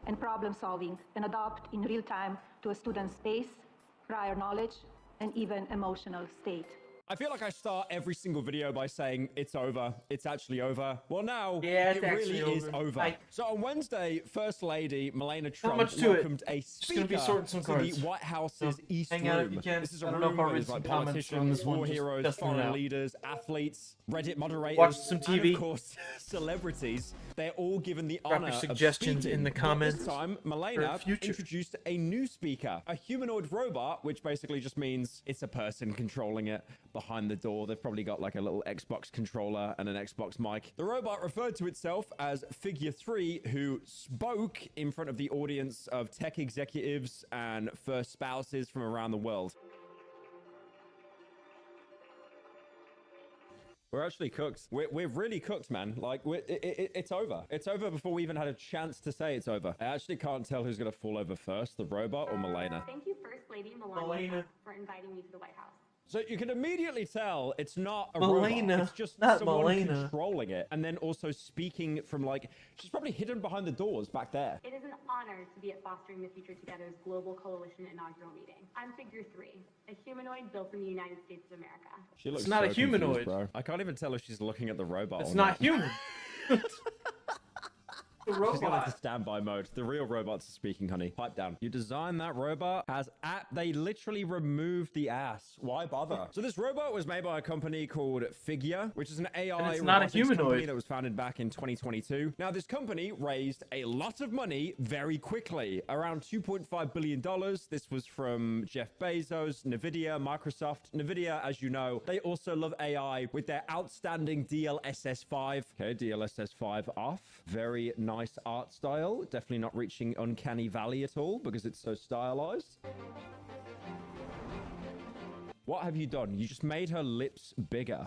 and problem solving, and adapt in real time to a student's pace, prior knowledge, and even emotional state. I feel like I start every single video by saying it's over. It's actually over. Well, now yeah, it really is over. So on Wednesday, First Lady Melania Trump welcomed a speaker to the White House's East Room. This is a room where there's like politicians, war heroes, foreign leaders, athletes, Reddit moderators, watch some TV, and of course celebrities. They're all given the honor suggestions of in the comments. This time, Melania introduced a new speaker, a humanoid robot, which basically just means it's a person controlling it. Behind the door, they've probably got like a little Xbox controller and an Xbox mic. The robot referred to itself as Figure 3, who spoke in front of the audience of tech executives and first spouses from around the world. We're actually cooked. We're really cooked, man. Like, it's over. It's over before we even had a chance to say it's over. I actually can't tell who's going to fall over first, the robot or Melania. Thank you, First Lady Melania, for inviting me to the White House. So you can immediately tell it's not a robot. It's just someone controlling it. And then also speaking from, like, she's probably hidden behind the doors back there. It is an honor to be at Fostering the Future Together's Global Coalition inaugural meeting. I'm Figure 3, a humanoid built in the United States of America. She looks it's not so a humanoid, confused, bro. I can't even tell if she's looking at the robot. It's not human. She's going into standby mode. The real robots are speaking, honey. Pipe down. You designed that robot as they literally removed the ass. Why bother? So this robot was made by a company called Figure, which is an AI it's not a humanoid company that was founded back in 2022. Now, this company raised a lot of money very quickly, around $2.5 billion. This was from Jeff Bezos, Nvidia, Microsoft. Nvidia, as you know, they also love AI with their outstanding DLSS 5. Okay, DLSS 5 off. Very nice art style. Definitely not reaching uncanny valley at all because it's so stylized. What have you done? You just made her lips bigger.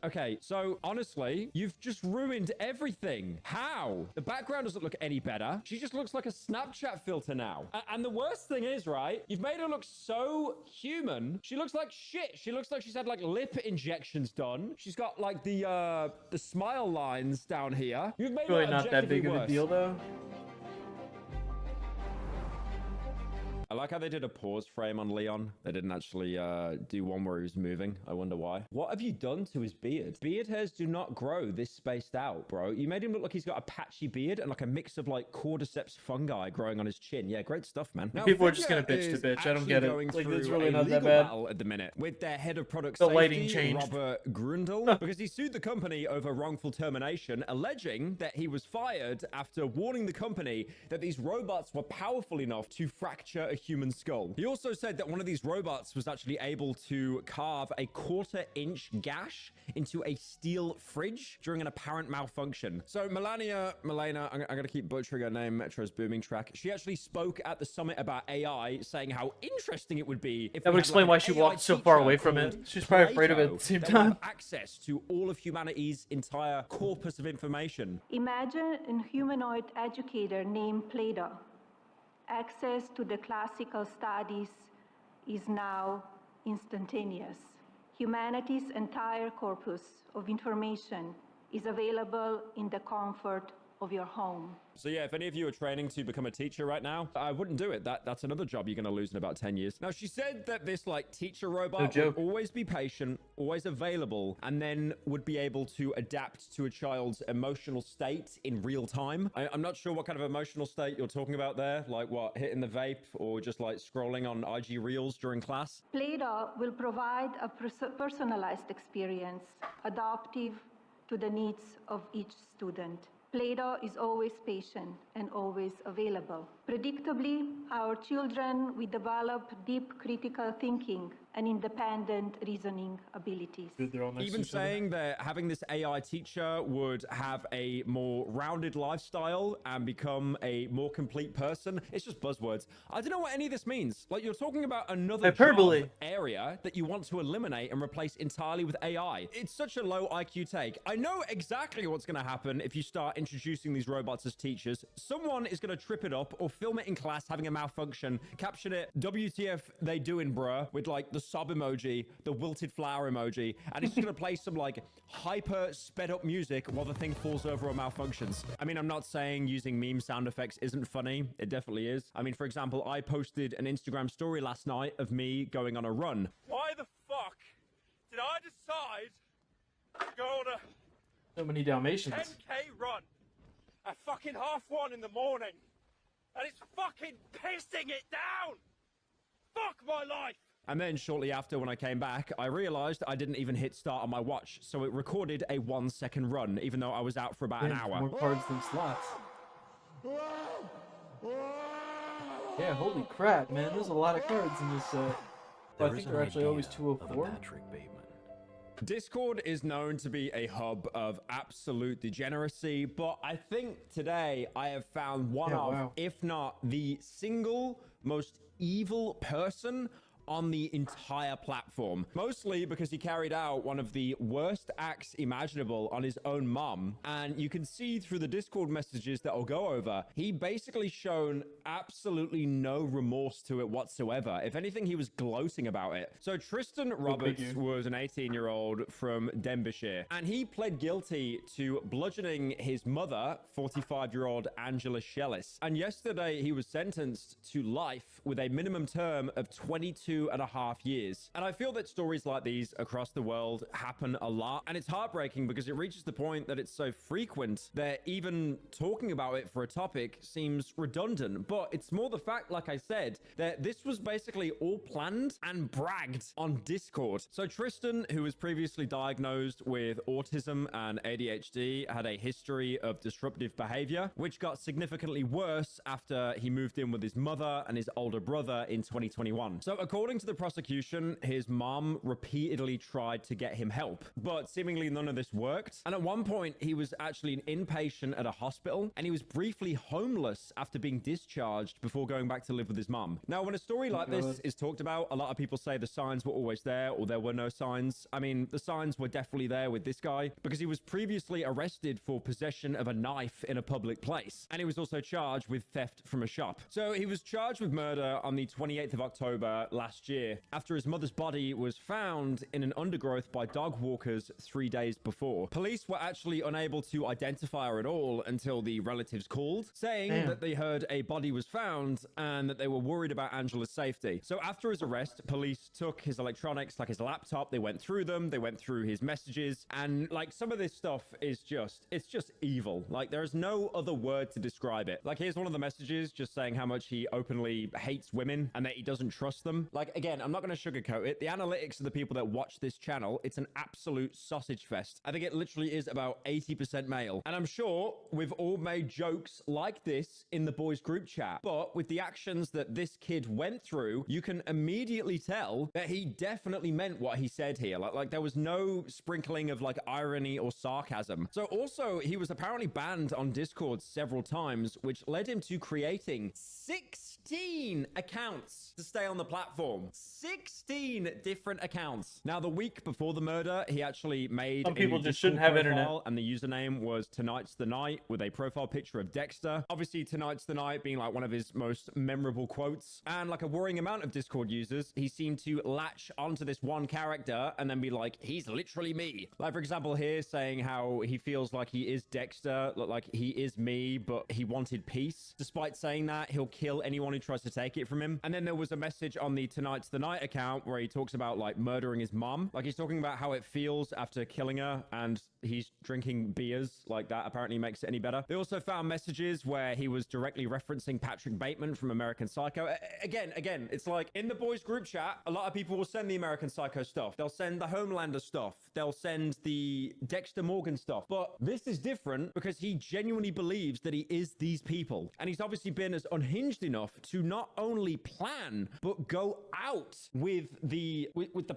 Okay, so honestly, you've just ruined everything. How? The background doesn't look any better. She just looks like a Snapchat filter now. And the worst thing is, right, you've made her look so human. She looks like shit. She looks like she's had like lip injections done. She's got like the smile lines down here. You've made really her not that big of a deal though. I like how they did a pause frame on Leon. They didn't actually do one where he was moving. I wonder why. What have you done to his beard? Beard hairs do not grow this spaced out, bro. You made him look like he's got a patchy beard and like a mix of like cordyceps fungi growing on his chin. Yeah, great stuff, man. Now, people are just gonna bitch to bitch. I don't get it. Like, it's really not that bad. At the minute with their head of product the safety, lighting changed. Robert Grundle, because he sued the company over wrongful termination, alleging that he was fired after warning the company that these robots were powerful enough to fracture a human skull. He also said that one of these robots was actually able to carve a 1/4-inch gash into a steel fridge during an apparent malfunction. So Melania, I'm going to keep butchering her name, Metro's booming track. She actually spoke at the summit about AI, saying how interesting it would be if that would explain why she walked so far away from it. She's probably afraid of it at the same time. Access to all of humanity's entire corpus of information. Imagine a humanoid educator named Plato. Access to the classical studies is now instantaneous. Humanity's entire corpus of information is available in the comfort of your home. So yeah, if any of you are training to become a teacher right now, I wouldn't do it. That's another job you're going to lose in about 10 years. Now, she said that this like teacher robot would always be patient, always available, and then would be able to adapt to a child's emotional state in real time. I'm not sure what kind of emotional state you're talking about there. Like what, hitting the vape or just like scrolling on IG Reels during class? Plato will provide a personalized experience, adaptive to the needs of each student. Plato is always patient and always available. Predictably, our children will develop deep critical thinking and independent reasoning abilities. Even saying that having this AI teacher would have a more rounded lifestyle and become a more complete person, it's just buzzwords. I don't know what any of this means. Like, you're talking about another hyperbole area that you want to eliminate and replace entirely with AI. It's such a low IQ take. I know exactly what's going to happen if you start introducing these robots as teachers. Someone is going to trip it up or film it in class having a malfunction, caption it, WTF they doing, bruh, with like the sob emoji, the wilted flower emoji, and he's just gonna play some like hyper sped up music while the thing falls over or malfunctions. I mean, I'm not saying using meme sound effects isn't funny. It definitely is. I mean, for example, I posted an Instagram story last night of me going on a run. Why the fuck did I decide to go on a So many Dalmatians. 10K run at fucking 1:30 in the morning? And it's fucking pissing it down! Fuck my life! And then shortly after, when I came back, I realized I didn't even hit start on my watch, so it recorded a 1-second run, even though I was out for about an hour. More cards than slots. Yeah, holy crap, man. There's a lot of cards in this set. I think they're actually always 204. Discord is known to be a hub of absolute degeneracy, but I think today I have found one of, if not the single most evil person on the entire platform, mostly because he carried out one of the worst acts imaginable on his own mom. And you can see through the Discord messages that I'll go over, he basically shown absolutely no remorse to it whatsoever. If anything, he was gloating about it. So Tristan Roberts was an 18-year-old from Denbighshire, and he pled guilty to bludgeoning his mother, 45-year-old Angela Shellis. And yesterday he was sentenced to life with a minimum term of 22.5 years. And I feel that stories like these across the world happen a lot, and it's heartbreaking because it reaches the point that it's so frequent that even talking about it for a topic seems redundant. But it's more the fact, like I said, that this was basically all planned and bragged on Discord. So Tristan, who was previously diagnosed with autism and ADHD, had a history of disruptive behavior, which got significantly worse after he moved in with his mother and his older brother in 2021. So according to the prosecution, his mom repeatedly tried to get him help, but seemingly none of this worked. And at one point, he was actually an inpatient at a hospital, and he was briefly homeless after being discharged before going back to live with his mom. Now, when a story like this is talked about, a lot of people say the signs were always there or there were no signs. I mean, the signs were definitely there with this guy because he was previously arrested for possession of a knife in a public place, and he was also charged with theft from a shop. So he was charged with murder on the 28th of October last year after his mother's body was found in an undergrowth by dog walkers 3 days before. Police were actually unable to identify her at all until the relatives called, saying that they heard a body was found and that they were worried about Angela's safety. So after his arrest, police took his electronics, like his laptop, they went through them, they went through his messages, and like some of this stuff is just, it's just evil. Like there's no other word to describe it. Like here's one of the messages just saying how much he openly hates women and that he doesn't trust them. Like again, I'm not going to sugarcoat it. The analytics of the people that watch this channel, it's an absolute sausage fest. I think it literally is about 80% male. And I'm sure we've all made jokes like this in the boys group chat, but with the actions that this kid went through, you can immediately tell that he definitely meant what he said here. Like there was no sprinkling of like irony or sarcasm. So also he was apparently banned on Discord several times, which led him to creating 16 accounts to stay on the platform. 16 different accounts. Now, the week before the murder, he actually made some people a just shouldn't have internet, and the username was Tonight's the Night with a profile picture of Dexter. Obviously, Tonight's the Night being like one of his most memorable quotes. And like a worrying amount of Discord users, he seemed to latch onto this one character and then be like, he's literally me. Like, for example, here saying how he feels like he is Dexter, like he is me, but he wanted peace. Despite saying that, he'll kill anyone who tries to take it from him. And then there was a message on the Tonight's the Night account where he talks about like murdering his mom. Like he's talking about how it feels after killing her, and he's drinking beers. Like that apparently makes it any better. They also found messages where he was directly referencing Patrick Bateman from American Psycho. Again, it's like in the boys group chat, a lot of people will send the American Psycho stuff. They'll send the Homelander stuff. They'll send the Dexter Morgan stuff. But this is different because he genuinely believes that he is these people. And he's obviously been as unhinged enough to not only plan, but go out with the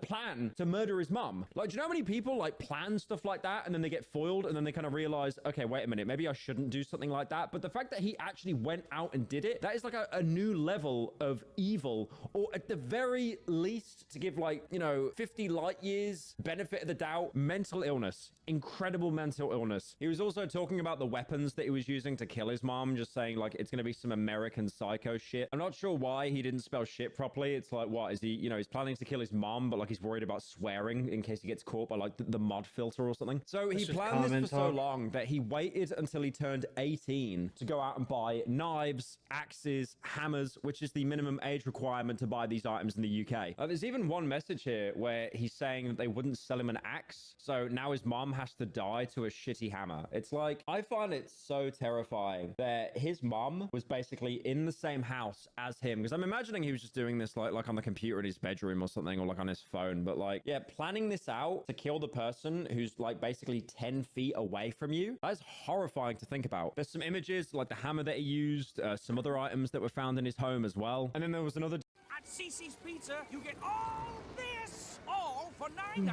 plan to murder his mom. Like, do you know how many people like plan stuff like that and then they get foiled and then they kind of realize, okay, wait a minute, maybe I shouldn't do something like that. But the fact that he actually went out and did it, that is like a new level of evil, or at the very least, to give like, you know, 50 light years benefit of the doubt, mental illness, incredible mental illness. He was also talking about the weapons that he was using to kill his mom, just saying like it's going to be some American Psycho shit. I'm not sure why he didn't spell shit properly. It's like, like, what is he, you know, he's planning to kill his mom, but like he's worried about swearing in case he gets caught by like the mod filter or something. So he planned this for so long that he waited until he turned 18 to go out and buy knives, axes, hammers, which is the minimum age requirement to buy these items in the UK. There's even one message here where he's saying that they wouldn't sell him an axe, so now his mom has to die to a shitty hammer. It's like, I find it so terrifying that his mom was basically in the same house as him, because I'm imagining he was just doing this like on the computer in his bedroom or something, or like on his phone, but like, yeah, planning this out to kill the person who's like basically 10 feet away from you. That is horrifying to think about. There's some images like the hammer that he used, some other items that were found in his home as well. And then there was another... At CC's Pizza, you get all this, all for $9.99.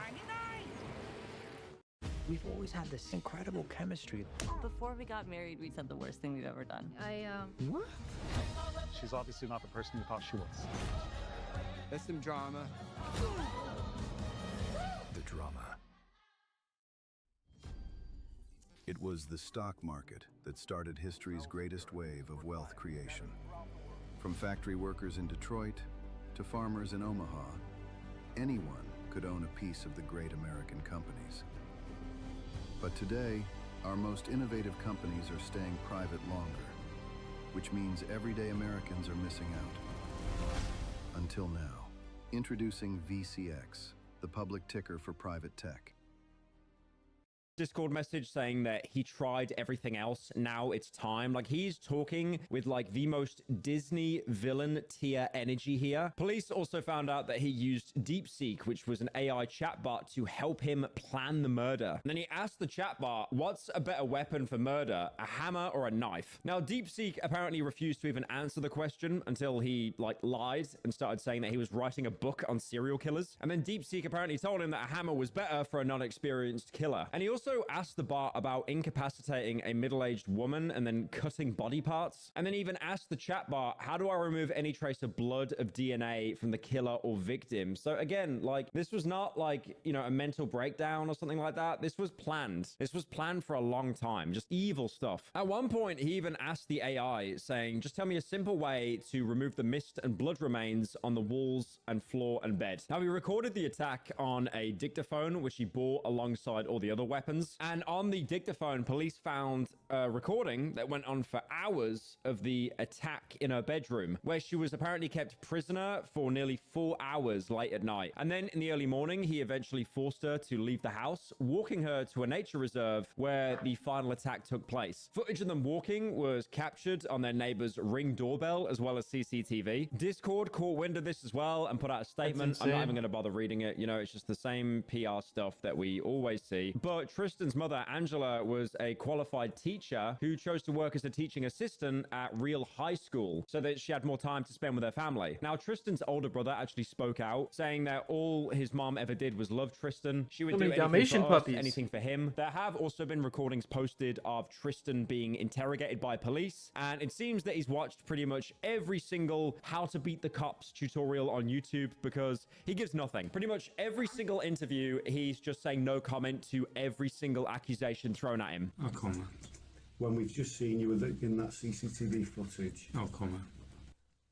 We've always had this incredible chemistry. Before we got married, we said the worst thing we've ever done. What? She's obviously not the person you thought she was. There's some drama. The drama. It was the stock market that started history's greatest wave of wealth creation. From factory workers in Detroit to farmers in Omaha, anyone could own a piece of the great American companies. But today, our most innovative companies are staying private longer, which means everyday Americans are missing out. Until now. Introducing VCX, the public ticker for private tech. Discord message saying that he tried everything else, now it's time. Like, he's talking with like the most Disney villain tier energy here. Police also found out that he used DeepSeek, which was an AI chatbot, to help him plan the murder. And then he asked the chatbot, what's a better weapon for murder, a hammer or a knife? Now, DeepSeek apparently refused to even answer the question until he like lied and started saying that he was writing a book on serial killers. And then DeepSeek apparently told him that a hammer was better for a non-experienced killer. And he also asked the bot about incapacitating a middle-aged woman and then cutting body parts, and then even asked the chatbot, how do I remove any trace of blood of DNA from the killer or victim? So again, like, this was not like, you know, a mental breakdown or something like that. This was planned. This was planned for a long time. Just evil stuff. At one point, he even asked the AI, saying, just tell me a simple way to remove the mist and blood remains on the walls and floor and bed. Now, he recorded the attack on a dictaphone, which he bought alongside all the other weapons. And on the dictaphone, police found a recording that went on for hours of the attack in her bedroom, where she was apparently kept prisoner for nearly 4 hours late at night. And then in the early morning, he eventually forced her to leave the house, walking her to a nature reserve where the final attack took place. Footage of them walking was captured on their neighbor's Ring doorbell, as well as CCTV. Discord caught wind of this as well and put out a statement. I'm not even going to bother reading it. You know, it's just the same PR stuff that we always see. But Tristan's mother, Angela, was a qualified teacher who chose to work as a teaching assistant at Real High School so that she had more time to spend with her family. Now, Tristan's older brother actually spoke out, saying that all his mom ever did was love Tristan. She would do anything for us, anything for him. There have also been recordings posted of Tristan being interrogated by police, and it seems that he's watched pretty much every single how to beat the cops tutorial on YouTube, because he gives nothing. Pretty much every single interview, he's just saying no comment to every single accusation thrown at him. No comment. When we've just seen you in that CCTV footage. No comment.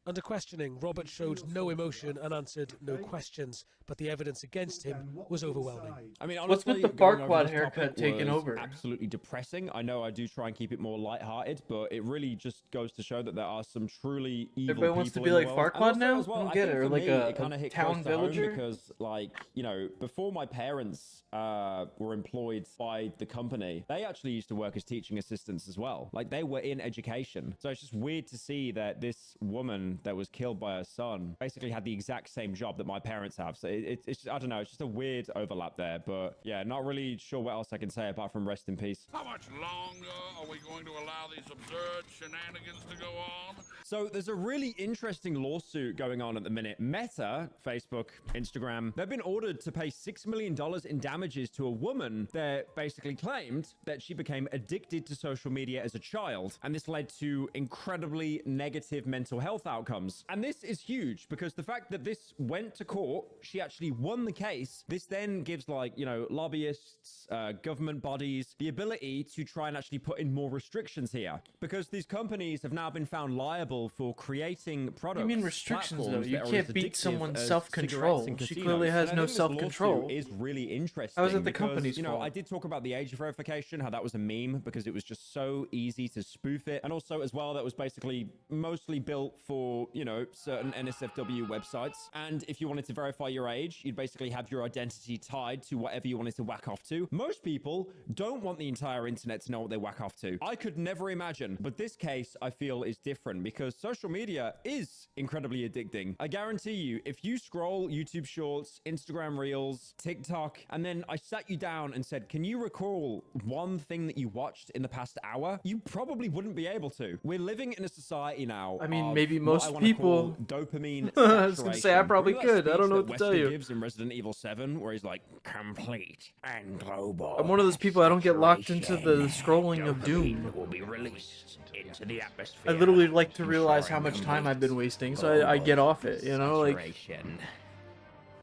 Under questioning, Robert showed no emotion and answered no questions, but the evidence against him was overwhelming. I mean, what's honestly, with the Farquaad haircut taking over? Absolutely depressing. I know I do try and keep it more lighthearted, but it really just goes to show that there are some truly evil Everybody wants to be like Farquaad now? I don't get it, or like a town villager? Because, like, you know, before my parents were employed by the company, they actually used to work as teaching assistants as well. Like, they were in education. So it's just weird to see that this woman that was killed by her son basically had the exact same job that my parents have. So it's just, I don't know, it's just a weird overlap there. But yeah, not really sure what else I can say apart from rest in peace. How much longer are we going to allow these absurd shenanigans to go on? So there's a really interesting lawsuit going on at the minute. Meta, Facebook, Instagram, they've been ordered to pay $6 million in damages to a woman that basically claimed that she became addicted to social media as a child. And this led to incredibly negative mental health outcomes. And this is huge because the fact that this went to court, she actually won the case. This then gives, like, you know, lobbyists, government bodies, the ability to try and actually put in more restrictions here, because these companies have now been found liable responsible for creating products. You mean restrictions though? platforms You that are can't as beat addictive someone's as self-control. cigarettes and She casinos. clearly has And I no think this lawsuit self-control. is really interesting. How is that the because, company's you know, fault? I did talk about the age verification, how that was a meme because it was just so easy to spoof it, and also as well that was basically mostly built for, you know, certain NSFW websites. And if you wanted to verify your age, you'd basically have your identity tied to whatever you wanted to whack off to. Most people don't want the entire internet to know what they whack off to. I could never imagine, but this case I feel is different because social media is incredibly addicting. I guarantee you, if you scroll YouTube Shorts, Instagram Reels, TikTok, and then I sat you down and said, can you recall one thing that you watched in the past hour? You probably wouldn't be able to. We're living in a society now. I mean, of maybe what most I wanna people. call dopamine. I was gonna say I probably Remember that could. I don't speech know that what to tell Wesker you. gives in Resident Evil 7, where he's like, complete and global. I'm one of those people. I don't get locked into the scrolling of doom. Will be released into the I atmosphere. literally like to realize how much time I've been wasting, so I get off it. You know, like.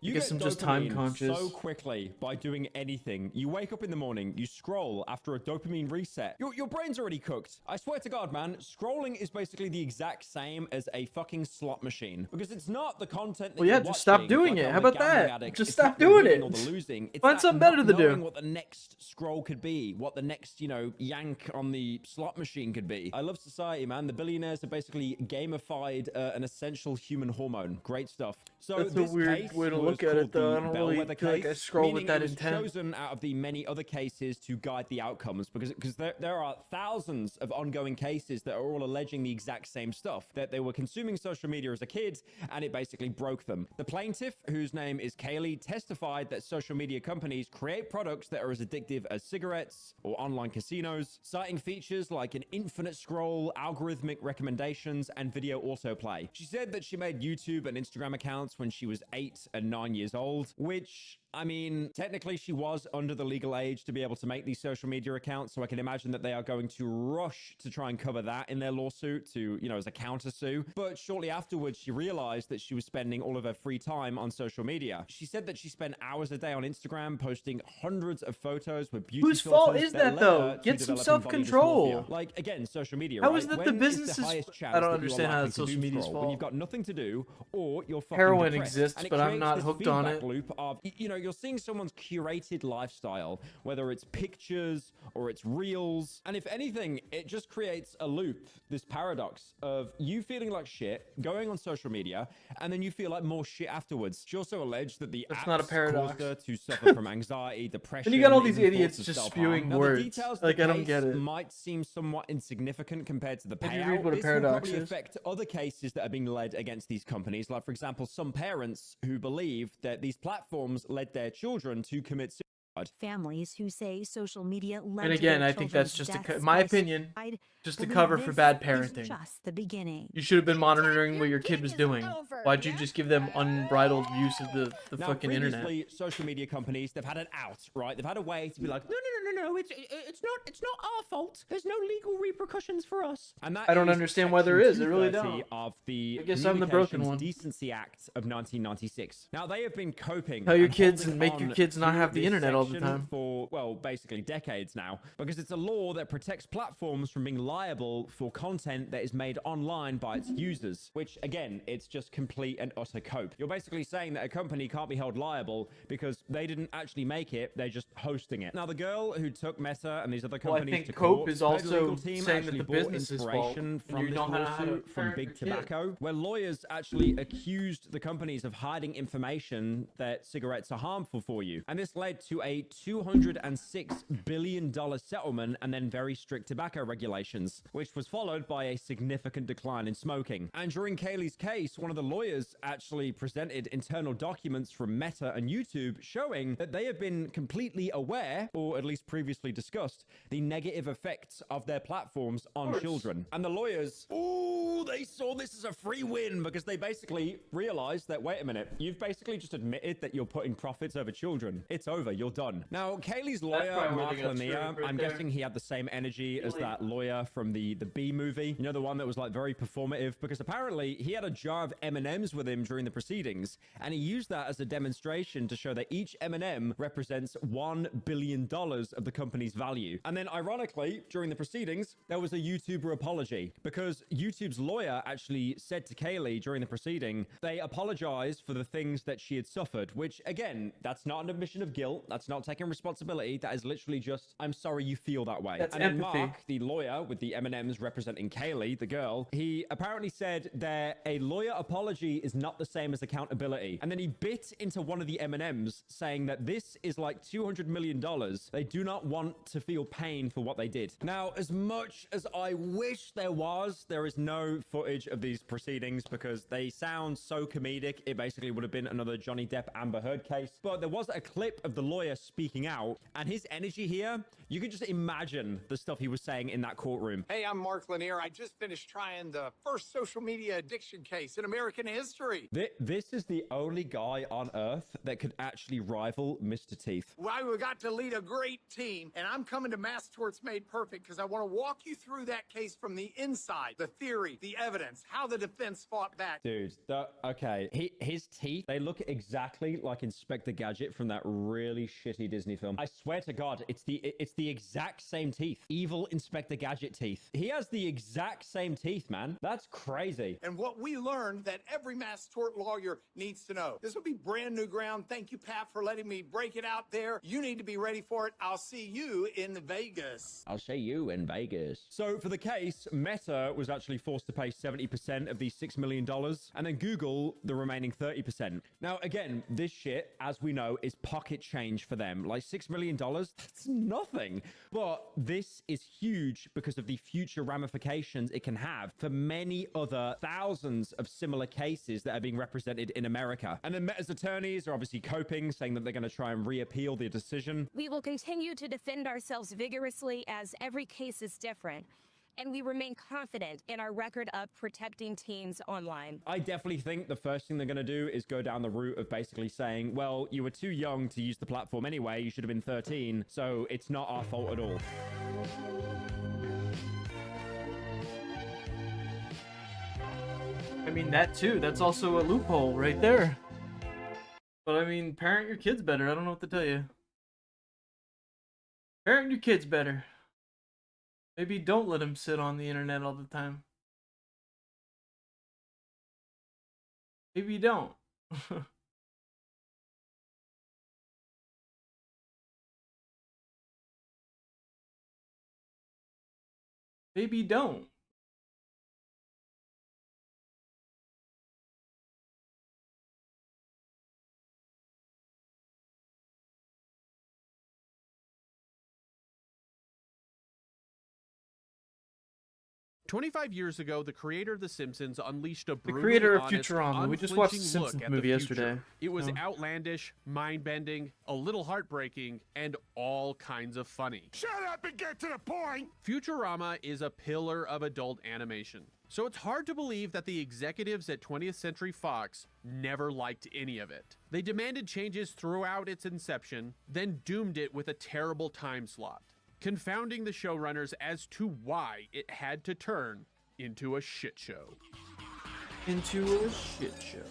You guess get I'm just time dopamine conscious. so quickly by doing anything. You wake up in the morning, you scroll after a dopamine reset. Your brain's already cooked. I swear to God, man, scrolling is basically the exact same as a fucking slot machine because it's not the content that Well, yeah, you're just stop watching, doing like it. I'm How a about gambling that? addict. Just It's stop not the doing winning it. or the losing. It's Find that something better not to do. knowing what the next scroll could be, what the next, you know, yank on the slot machine could be. I love society, man. The billionaires have basically gamified an essential human hormone. Great stuff. So That's a this weird case way to was look at it, called though. the I don't really Bellwether feel like I case, scroll with meaning that it was intent. chosen out of the many other cases to guide the outcomes because there are thousands of ongoing cases that are all alleging the exact same stuff, that they were consuming social media as a kid and it basically broke them. The plaintiff, whose name is Kaylee, testified that social media companies create products that are as addictive as cigarettes or online casinos, citing features like an infinite scroll, algorithmic recommendations, and video autoplay. She said that she made YouTube and Instagram accounts when she was 8 and 9 years old, which, I mean, technically she was under the legal age to be able to make these social media accounts, so I can imagine that they are going to rush to try and cover that in their lawsuit to, you know, as a countersue. But shortly afterwards, she realized that she was spending all of her free time on social media. She said that she spent hours a day on Instagram posting hundreds of photos with beauty Whose fault filters is that, led though? her to Get some developing body self-control. dysmorphia. Like, again, social media, How right? is that When the is business's- highest chance I don't that you are understand how likely to social doom media's scroll? fault. When you've got nothing to do or you're fucking Heroin depressed. exists, And it but I'm creates not this hooked on feedback it. loop of, you know, you're seeing someone's curated lifestyle, whether it's pictures or it's reels. And if anything, it just creates a loop, this paradox of you feeling like shit, going on social media, and then you feel like more shit afterwards. She also alleged that the That's apps not a paradox. caused her to suffer from anxiety, depression. And you got all these even idiots thoughts of just self-harm. spewing Now, words. the details of Like, the I don't case get it. might seem somewhat insignificant compared to the Did you payout. read what a This paradox will probably is? affect other cases that are being led against these companies. Like, for example, some parents who believe that these platforms led their children to commit suicide. Families who say social media led And to again, their I think that's children's just deaths my by opinion, suicide just to believe cover for this bad is parenting. just the beginning. You should have been monitoring what your kid was doing. Why'd you just give them unbridled use of the Now, fucking internet? previously, social media companies, they've had an out, right? They've had a way to be like, no, it's not our fault. There's no legal repercussions for us. And that I don't is understand why there Section is. I really 230 don't. Of the I guess I'm the broken Communications one. Decency Act of 1996. Now, they have been coping. Tell your and kids holding and make your on kids not to have the this internet all the section time. For, well, basically decades now, because it's a law that protects platforms from being liable for content that is made online by its users, which, again, it's just complete and utter cope. You're basically saying that a company can't be held liable because they didn't actually make it, they're just hosting it. Now, the girl who took Meta and these other Well, I companies think to Cope court, is her also legal team saying that actually the brought business's fault, inspiration and from you this don't know how to lawsuit from parent Big your kid. Tobacco, where lawyers actually accused the companies of hiding information that cigarettes are harmful for you. And this led to a $206 billion settlement and then very strict tobacco regulations, which was followed by a significant decline in smoking. And during Kaylee's case, one of the lawyers actually presented internal documents from Meta and YouTube showing that they have been completely aware, or at least previously discussed, the negative effects of their platforms on children. And the lawyers, ooh, they saw this as a free win because they basically realized that, wait a minute, you've basically just admitted that you're putting profits over children. It's over, you're done. done. Now, Kaylee's lawyer, probably where Mark they got Lanier, screwed right I'm there. guessing he had the same energy as that lawyer from the Bee movie. You know, the one that was like very performative, because apparently he had a jar of M&Ms with him during the proceedings, and he used that as a demonstration to show that each M&M represents $1 billion of the company's value. And then ironically, during the proceedings, there was a YouTuber apology, because YouTube's lawyer actually said to Kaylee during the proceeding, they apologized for the things that she had suffered, which again, that's not an admission of guilt. That's not taking responsibility. That is literally just, I'm sorry you feel that way. That's and then empathy. Mark, the lawyer with the M&Ms representing Kaylee, the girl, he apparently said that a lawyer apology is not the same as accountability. And then he bit into one of the M&Ms saying that this is like $200 million. They do not want to feel pain for what they did. Now, as much as I wish there is no footage of these proceedings because they sound so comedic. It basically would have been another Johnny Depp Amber Heard case. But there was a clip of the lawyer speaking out, and his energy here, you can just imagine the stuff he was saying in that courtroom. Hey, I'm Mark Lanier. I just finished trying the first social media addiction case in American history. This is the only guy on earth that could actually rival Mr. Teeth. Well, I got to lead a great team, and I'm coming to Mass Torts Made Perfect because I want to walk you through that case from the inside, the theory, the evidence, how the defense fought back. Dude, okay. His teeth, they look exactly like Inspector Gadget from that really shitty Disney film. I swear to God, it's the exact same teeth. Evil Inspector Gadget teeth. He has the exact same teeth, man. That's crazy. And what we learned that every mass tort lawyer needs to know. This will be brand new ground. Thank you, Pat, for letting me break it out there. You need to be ready for it. I'll see you in Vegas. I'll see you in Vegas. So for the case, Meta was actually forced to pay 70% of the $6 million, and then Google the remaining 30%. Now, again, this shit, as we know, is pocket change for them. Like $6 million, that's nothing. But this is huge because of the future ramifications it can have for many other thousands of similar cases that are being represented in America. And then Meta's attorneys are obviously coping, saying that they're going to try and reappeal the decision. We will continue to defend ourselves vigorously as every case is different, and we remain confident in our record of protecting teens online. I definitely think the first thing they're going to do is go down the route of basically saying, well, you were too young to use the platform anyway. You should have been 13, so it's not our fault at all. I mean, that too. That's also a loophole right there. But I mean, parent your kids better. I don't know what to tell you. Parent your kids better. Maybe don't let them sit on the internet all the time. Maybe don't. Maybe don't. "25 years ago, the creator of The Simpsons unleashed a brutally creator of honest, Futurama. We just watched the unflinching look Simpsons at movie the future. yesterday. It was Oh. outlandish, mind-bending, a little heartbreaking, and all kinds of funny. Shut up and get to the point! Futurama is a pillar of adult animation. So it's hard to believe that the executives at 20th Century Fox never liked any of it. They demanded changes throughout its inception, then doomed it with a terrible time slot, confounding the showrunners as to why it had to turn into a shit show. Into a shit show.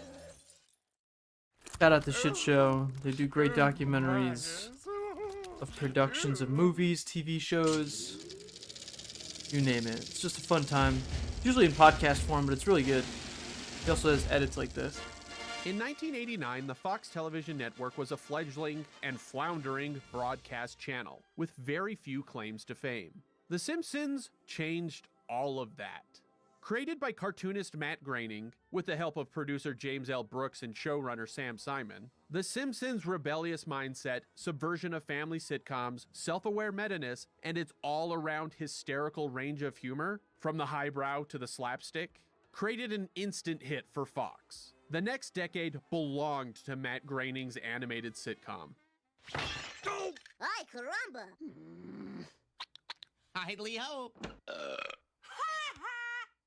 Shout out the shit show. They do great documentaries of productions of movies, TV shows, you name it. It's just a fun time. Usually in podcast form, but it's really good. He also has edits like this. In 1989, the Fox television network was a fledgling and floundering broadcast channel with very few claims to fame. The Simpsons changed all of that. Created by cartoonist Matt Groening, with the help of producer James L. Brooks and showrunner Sam Simon, The Simpsons' rebellious mindset, subversion of family sitcoms, self-aware meta-ness, and its all-around hysterical range of humor, from the highbrow to the slapstick, created an instant hit for Fox. The next decade belonged to Matt Groening's animated sitcom. Ay, caramba! Idly hope.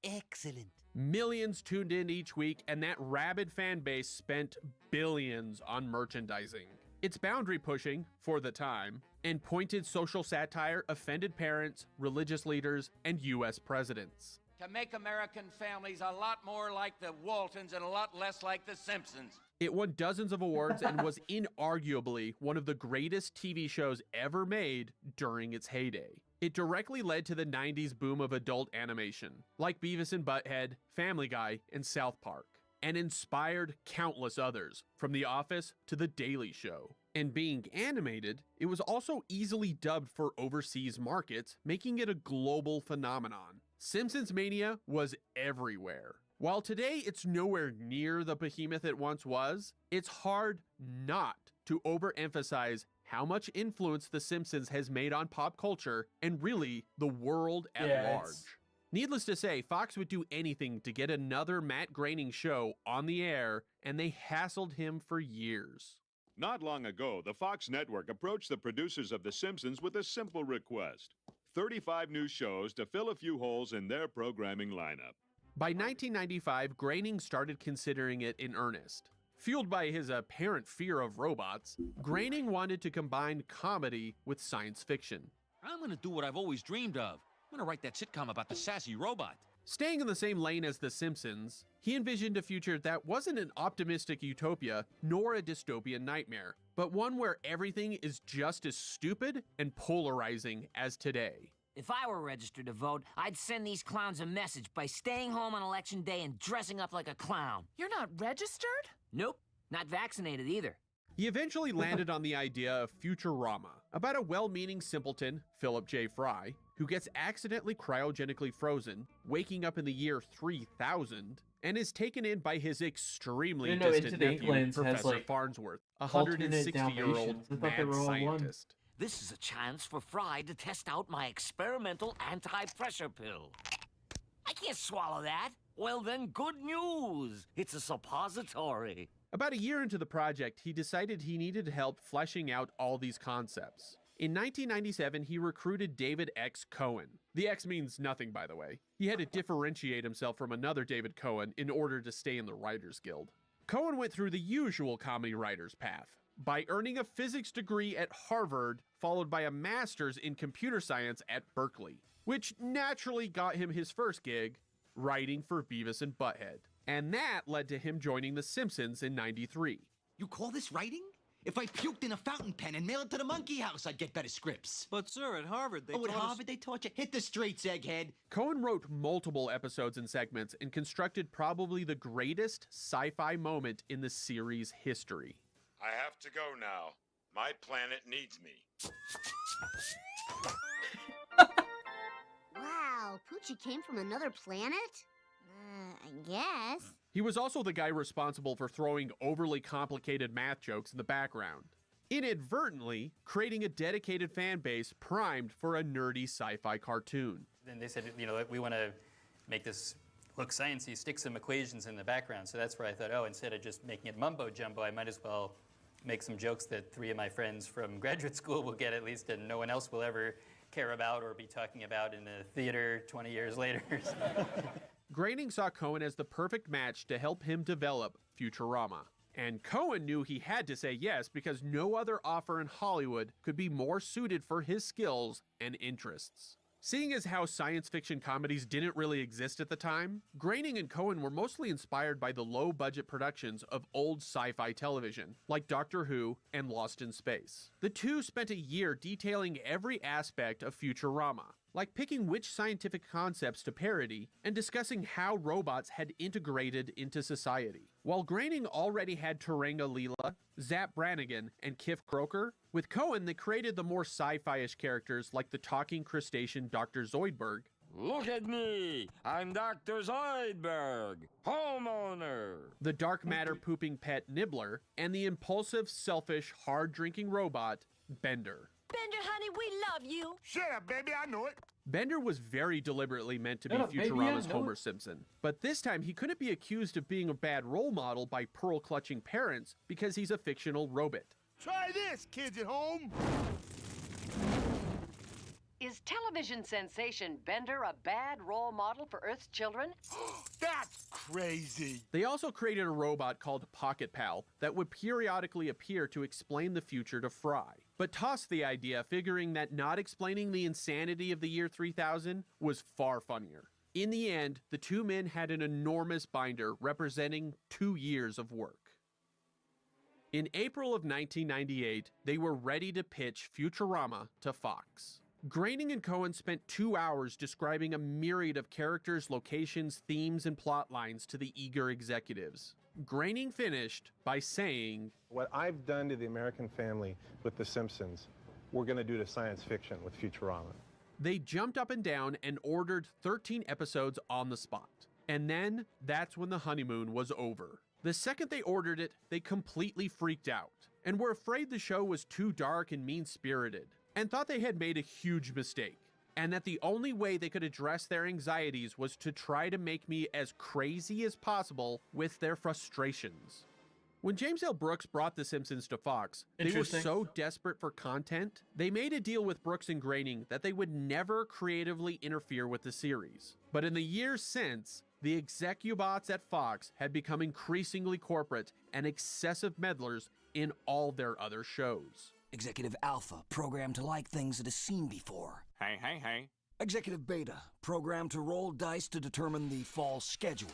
Excellent. Millions tuned in each week, and that rabid fan base spent billions on merchandising. Its boundary pushing, for the time, and pointed social satire offended parents, religious leaders, and U.S. presidents. To make American families a lot more like the Waltons and a lot less like the Simpsons. It won dozens of awards and was inarguably one of the greatest TV shows ever made during its heyday. It directly led to the 90s boom of adult animation, like Beavis and Butthead, Family Guy, and South Park, and inspired countless others, from The Office to The Daily Show. And being animated, it was also easily dubbed for overseas markets, making it a global phenomenon. Simpsons Mania was everywhere. While today it's nowhere near the behemoth it once was, it's hard not to overemphasize how much influence The Simpsons has made on pop culture and really the world at large. Needless to say, Fox would do anything to get another Matt Groening show on the air, and they hassled him for years. Not long ago, the Fox network approached the producers of The Simpsons with a simple request: 35 new shows to fill a few holes in their programming lineup. By 1995, Groening started considering it in earnest. Fueled by his apparent fear of robots, Groening wanted to combine comedy with science fiction. I'm gonna do what I've always dreamed of. I'm gonna write that sitcom about the sassy robot. Staying in the same lane as The Simpsons, he envisioned a future that wasn't an optimistic utopia nor a dystopian nightmare, but one where everything is just as stupid and polarizing as today. If I were registered to vote, I'd send these clowns a message by staying home on election day and dressing up like a clown. You're not registered? Nope, not vaccinated either. He eventually landed on the idea of Futurama, about a well-meaning simpleton, Philip J. Fry, who gets accidentally cryogenically frozen, waking up in the year 3000, and is taken in by his extremely distant nephew, Inklands has, Professor like, Farnsworth, a alternate 160-year-old Dalmatians. I thought they mad were all one. scientist. This is a chance for Fry to test out my experimental anti-pressure pill. I can't swallow that. Well then, good news. It's a suppository. About a year into the project, he decided he needed help fleshing out all these concepts. In 1997, he recruited David X. Cohen. The X means nothing, by the way. He had to differentiate himself from another David Cohen in order to stay in the Writers Guild. Cohen went through the usual comedy writer's path, by earning a physics degree at Harvard, followed by a master's in computer science at Berkeley, which naturally got him his first gig, writing for Beavis and Butthead. And that led to him joining The Simpsons in '93. You call this writing? If I puked in a fountain pen and mailed it to the monkey house, I'd get better scripts. But sir, at Harvard they at Harvard they taught you? Hit the streets, egghead. Cohen wrote multiple episodes and segments and constructed probably the greatest sci-fi moment in the series' history. I have to go now. My planet needs me. Wow, Poochie came from another planet? I guess. He was also the guy responsible for throwing overly complicated math jokes in the background, inadvertently creating a dedicated fan base primed for a nerdy sci-fi cartoon. Then they said, you know, we want to make this look sciencey, stick some equations in the background. So that's where I thought, oh, instead of just making it mumbo jumbo, I might as well make some jokes that 3 of my friends from graduate school will get at least, and no one else will ever care about or be talking about in a theater 20 years later. Groening saw Cohen as the perfect match to help him develop Futurama. And Cohen knew he had to say yes because no other offer in Hollywood could be more suited for his skills and interests. Seeing as how science fiction comedies didn't really exist at the time, Groening and Cohen were mostly inspired by the low-budget productions of old sci-fi television, like Doctor Who and Lost in Space. The two spent a year detailing every aspect of Futurama, like picking which scientific concepts to parody and discussing how robots had integrated into society. While Groening already had Turanga Leela, Zap Brannigan, and Kif Kroker, with Cohen they created the more sci-fi-ish characters like the talking crustacean Dr. Zoidberg. Look at me! I'm Dr. Zoidberg, homeowner! The dark matter pooping pet Nibbler, and the impulsive, selfish, hard-drinking robot Bender. Bender, honey, we love you. Shut up, baby, I know it. Bender was very deliberately meant to be Futurama's Homer Simpson, but this time he couldn't be accused of being a bad role model by pearl-clutching parents because he's a fictional robot. Try this, kids at home. Is television sensation Bender a bad role model for Earth's children? That's crazy. They also created a robot called Pocket Pal that would periodically appear to explain the future to Fry, but tossed the idea, figuring that not explaining the insanity of the year 3000 was far funnier. In the end, the two men had an enormous binder representing 2 years of work. In April of 1998, they were ready to pitch Futurama to Fox. Groening and Cohen spent 2 hours describing a myriad of characters, locations, themes, and plot lines to the eager executives. Groening finished by saying, "What I've done to the American family with The Simpsons, we're going to do to science fiction with Futurama." They jumped up and down and ordered 13 episodes on the spot. And then, that's when the honeymoon was over. The second they ordered it, they completely freaked out, and were afraid the show was too dark and mean-spirited, and thought they had made a huge mistake, and that the only way they could address their anxieties was to try to make me as crazy as possible with their frustrations. When James L. Brooks brought The Simpsons to Fox, they were so desperate for content, they made a deal with Brooks and Groening that they would never creatively interfere with the series. But in the years since, the execubots at Fox had become increasingly corporate and excessive meddlers in all their other shows. Executive Alpha, programmed to like things it has seen before. Hey. Executive Beta, programmed to roll dice to determine the fall schedule.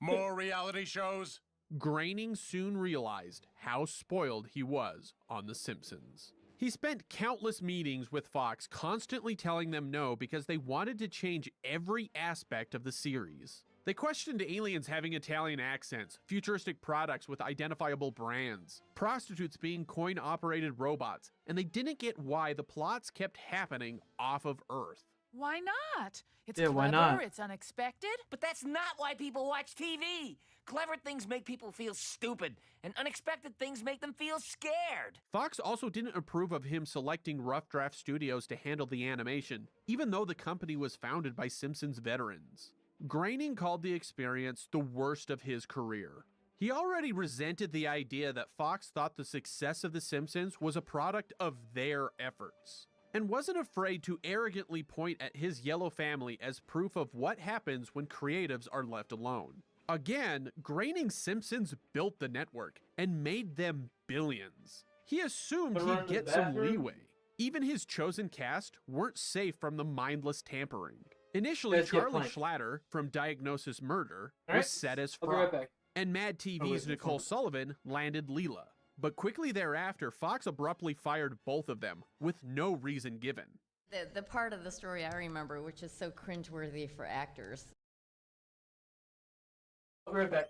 More reality shows? Groening soon realized how spoiled he was on The Simpsons. He spent countless meetings with Fox, constantly telling them no because they wanted to change every aspect of the series. They questioned aliens having Italian accents, futuristic products with identifiable brands, prostitutes being coin-operated robots, and they didn't get why the plots kept happening off of Earth. Why not? It's Yeah, clever, why not? it's unexpected. But that's not why people watch TV. Clever things make people feel stupid, and unexpected things make them feel scared. Fox also didn't approve of him selecting Rough Draft Studios to handle the animation, even though the company was founded by Simpsons veterans. Groening called the experience the worst of his career. He already resented the idea that Fox thought the success of The Simpsons was a product of their efforts, and wasn't afraid to arrogantly point at his yellow family as proof of what happens when creatives are left alone. Again, Groening's Simpsons built the network and made them billions. He assumed he'd get some leeway. Even his chosen cast weren't safe from the mindless tampering. Initially, Charlie Schlatter from Diagnosis Murder was set as Fry, and Mad TV's Nicole Sullivan landed Leela. But quickly thereafter, Fox abruptly fired both of them, with no reason given. The part of the story I remember, which is so cringeworthy for actors. I'll be right back.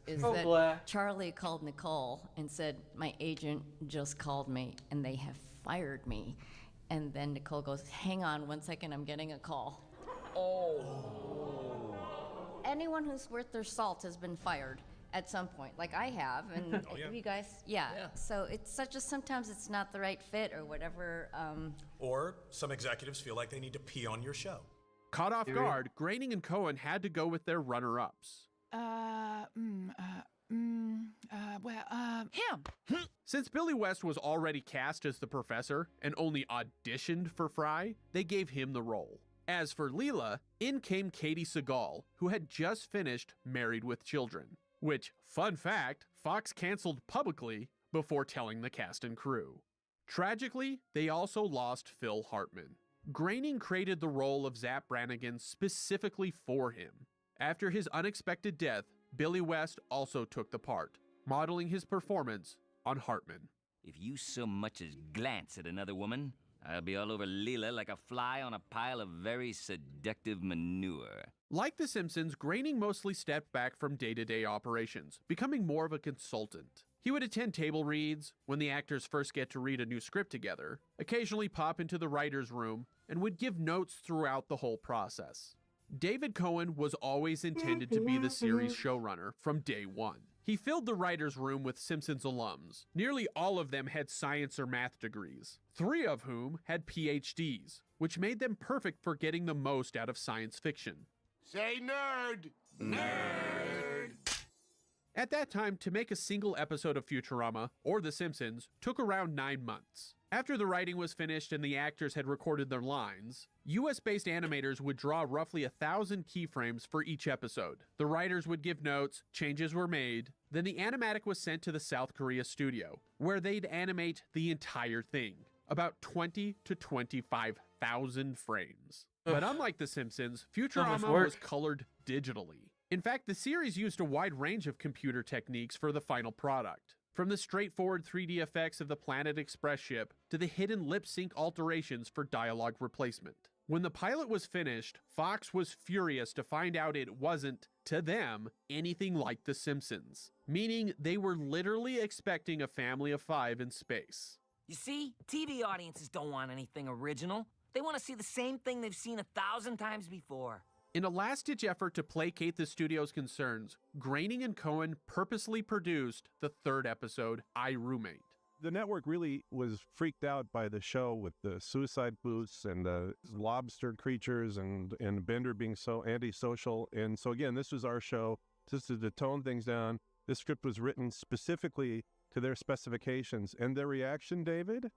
is Oh, that black. Charlie called Nicole and said, my agent just called me and they have fired me. And then Nicole goes, hang on 1 second, I'm getting a call. Oh. Anyone who's worth their salt has been fired at some point, like I have, and you guys, yeah. So it's such a, sometimes it's not the right fit or whatever. Or some executives feel like they need to pee on your show. Caught off guard, Groening and Cohen had to go with their runner-ups. Him. Since Billy West was already cast as the professor and only auditioned for Fry, they gave him the role. As for Leela, in came Katie Seagal, who had just finished Married with Children, which, fun fact, Fox canceled publicly before telling the cast and crew. Tragically, they also lost Phil Hartman. Groening created the role of Zapp Brannigan specifically for him. After his unexpected death, Billy West also took the part, modeling his performance on Hartman. If you so much as glance at another woman, I'll be all over Leela like a fly on a pile of very seductive manure. Like The Simpsons, Groening mostly stepped back from day-to-day operations, becoming more of a consultant. He would attend table reads, when the actors first get to read a new script together, occasionally pop into the writer's room, and would give notes throughout the whole process. David Cohen was always intended to be the series showrunner from day one. He filled the writer's room with Simpsons alums. Nearly all of them had science or math degrees, 3 of whom had PhDs, which made them perfect for getting the most out of science fiction. Say nerd! Nerd! At that time, to make a single episode of Futurama, or The Simpsons, took around 9 months. After the writing was finished and the actors had recorded their lines, US-based animators would draw roughly 1,000 keyframes for each episode. The writers would give notes, changes were made, then the animatic was sent to the South Korea studio, where they'd animate the entire thing, about 20 to 25,000 frames. But unlike The Simpsons, Futurama was colored digitally. In fact, the series used a wide range of computer techniques for the final product, from the straightforward 3D effects of the Planet Express ship to the hidden lip sync alterations for dialogue replacement. When the pilot was finished, Fox was furious to find out it wasn't, to them, anything like The Simpsons, meaning they were literally expecting a family of 5 in space. You see, TV audiences don't want anything original. They want to see the same thing they've seen 1,000 times before. In a last-ditch effort to placate the studio's concerns, Groening and Cohen purposely produced the 3rd episode, I, Roommate. The network really was freaked out by the show with the suicide booths and the lobster creatures and Bender being so antisocial. And so again, this was our show. Just to tone things down, this script was written specifically to their specifications. And their reaction, David?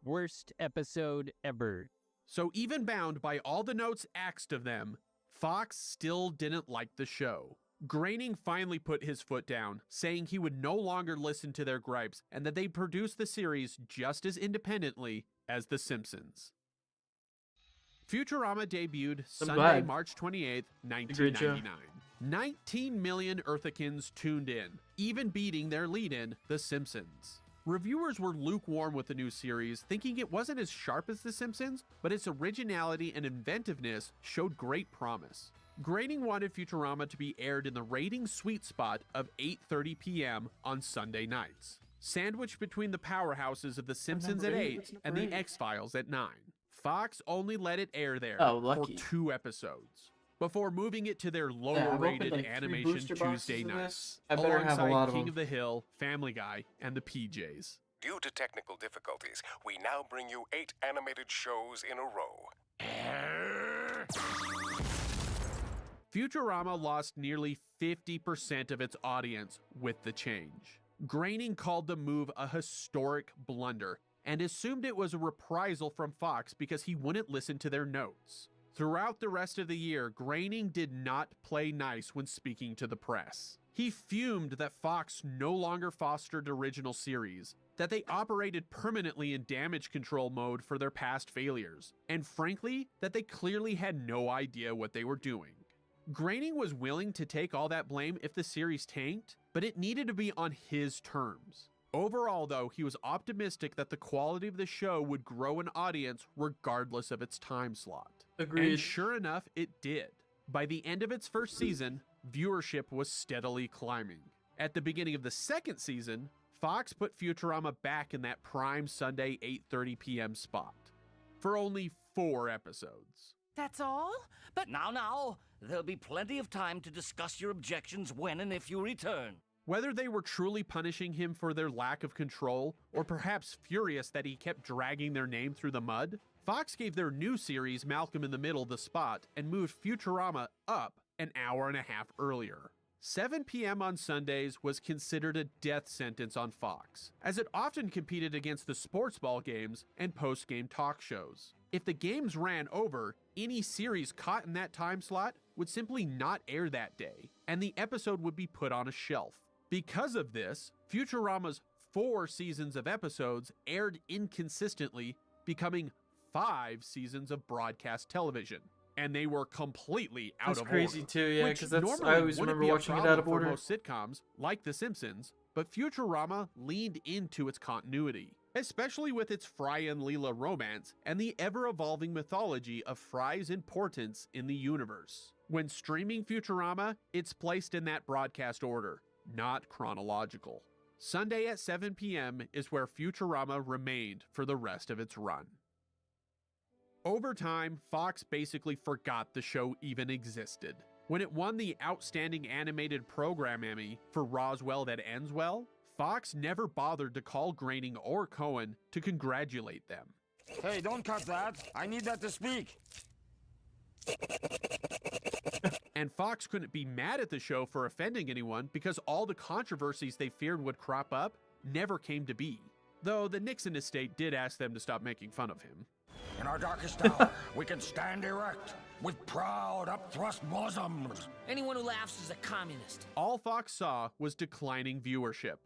Worst episode ever. So even bound by all the notes axed of them, Fox still didn't like the show. Groening finally put his foot down, saying he would no longer listen to their gripes and that they'd produce the series just as independently as The Simpsons. Futurama debuted Sunday, March 28th, 1999. 19 million Earthicans tuned in, even beating their lead-in, The Simpsons. Reviewers were lukewarm with the new series, thinking it wasn't as sharp as The Simpsons, but its originality and inventiveness showed great promise. Groening wanted Futurama to be aired in the ratings sweet spot of 8:30 p.m. on Sunday nights, sandwiched between the powerhouses of The Simpsons at 8 and The X-Files at 9. Fox only let it air there for 2 episodes, before moving it to their lower-rated animation Tuesday nights, alongside King of the Hill, Family Guy, and the PJs. Due to technical difficulties, we now bring you 8 animated shows in a row. Futurama lost nearly 50% of its audience with the change. Groening called the move a historic blunder and assumed it was a reprisal from Fox because he wouldn't listen to their notes. Throughout the rest of the year, Groening did not play nice when speaking to the press. He fumed that Fox no longer fostered original series, that they operated permanently in damage control mode for their past failures, and frankly, that they clearly had no idea what they were doing. Groening was willing to take all that blame if the series tanked, but it needed to be on his terms. Overall, though, he was optimistic that the quality of the show would grow an audience regardless of its time slot. Agreed. And sure enough, it did. By the end of its first season, viewership was steadily climbing. At the beginning of the second season, Fox put Futurama back in that prime Sunday 8:30 p.m. spot for only 4 episodes. That's all? But Now, there'll be plenty of time to discuss your objections when and if you return. Whether they were truly punishing him for their lack of control, or perhaps furious that he kept dragging their name through the mud, Fox gave their new series, Malcolm in the Middle, the spot and moved Futurama up an hour and a half earlier. 7 p.m. on Sundays was considered a death sentence on Fox, as it often competed against the sports ball games and post-game talk shows. If the games ran over, any series caught in that time slot would simply not air that day, and the episode would be put on a shelf. Because of this, Futurama's 4 seasons of episodes aired inconsistently, becoming 5 seasons of broadcast television. And they were completely out of order. That's crazy too, yeah, because I normally always wouldn't remember be a watching it problem out of for order. most sitcoms, like The Simpsons, but Futurama leaned into its continuity, especially with its Fry and Leela romance and the ever-evolving mythology of Fry's importance in the universe. When streaming Futurama, it's placed in that broadcast order, not chronological. Sunday at 7 p.m. is where Futurama remained for the rest of its run. Over time, Fox basically forgot the show even existed. When it won the Outstanding Animated Program Emmy for Roswell That Ends Well, Fox never bothered to call Groening or Cohen to congratulate them. Hey, don't cut that. I need that to speak. And Fox couldn't be mad at the show for offending anyone because all the controversies they feared would crop up never came to be. Though the Nixon estate did ask them to stop making fun of him. In our darkest hour, we can stand erect with proud, upthrust bosoms. Anyone who laughs is a communist. All Fox saw was declining viewership,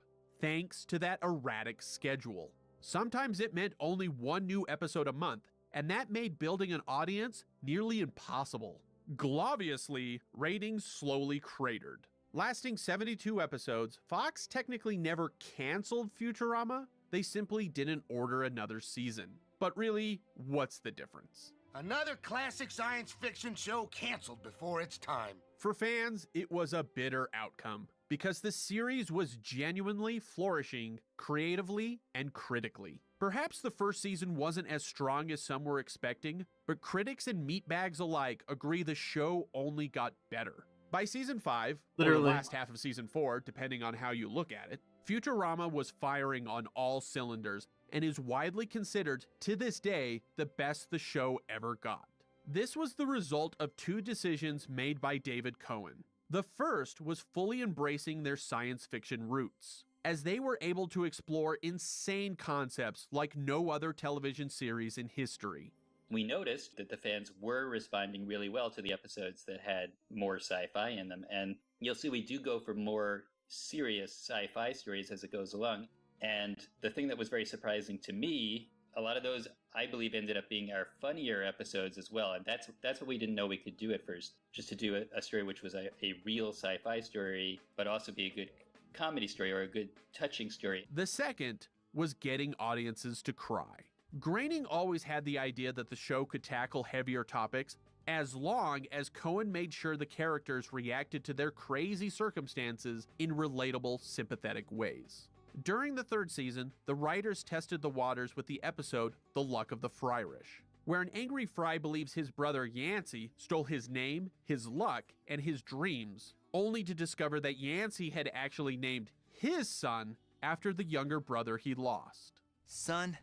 thanks to that erratic schedule. Sometimes it meant only 1 new episode a month, and that made building an audience nearly impossible. Gloriously, ratings slowly cratered. Lasting 72 episodes, Fox technically never canceled Futurama, they simply didn't order another season. But really, what's the difference? Another classic science fiction show canceled before its time. For fans, it was a bitter outcome, because the series was genuinely flourishing creatively and critically. Perhaps the first season wasn't as strong as some were expecting, but critics and meatbags alike agree the show only got better. By season 5, or the last half of season 4, depending on how you look at it, Futurama was firing on all cylinders and is widely considered, to this day, the best the show ever got. This was the result of 2 decisions made by David Cohen. The first was fully embracing their science fiction roots, as they were able to explore insane concepts like no other television series in history. We noticed that the fans were responding really well to the episodes that had more sci-fi in them, and you'll see we do go for more serious sci-fi stories as it goes along. And the thing that was very surprising to me, a lot of those, I believe, ended up being our funnier episodes as well. And that's what we didn't know we could do at first, just to do a story which was a real sci-fi story, but also be a good comedy story or a good touching story. The second was getting audiences to cry. Groening always had the idea that the show could tackle heavier topics as long as Cohen made sure the characters reacted to their crazy circumstances in relatable, sympathetic ways. During the 3rd season, the writers tested the waters with the episode The Luck of the Fryrish, where an angry Fry believes his brother Yancey stole his name, his luck, and his dreams, only to discover that Yancey had actually named his son after the younger brother he lost. Son,